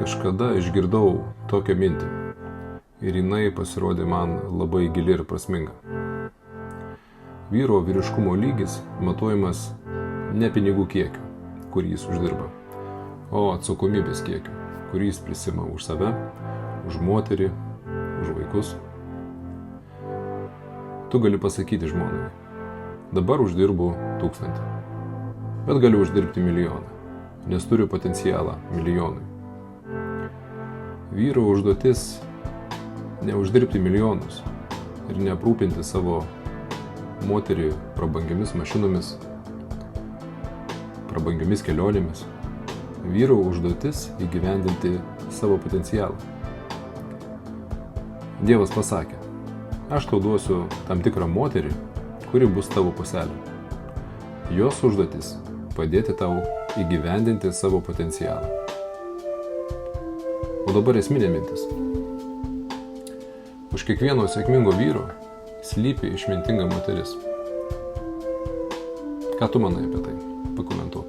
Kažkada išgirdau tokią mintį ir jinai pasirodė man labai gili ir prasminga. Vyro vyriškumo lygis matuojamas ne pinigų kiekiu, kurį jis uždirba, o atsakomybės kiekiu, kurį jis prisima už save, už moterį, už vaikus. Tu gali pasakyti žmonai, dabar uždirbu 1000, bet galiu uždirbti 1 000 000, nes turiu potencialą 1 000 000. Vyro užduotis ne uždirbti milijonus ir neaprūpinti savo moterį prabangiamis mašinomis, prabangiomis kelionėmis. Vyro užduotis įgyvendinti savo potencialą. Dievas pasakė, aš tau duosiu tam tikrą moterį, kuri bus tavo puselė. Jos užduotis padėti tau įgyvendinti savo potencialą. O dabar esminė mintis. Už kiekvieno sėkmingo vyro slypi išmintinga moteris. Ką tu manai apie tai? Pakomentuok.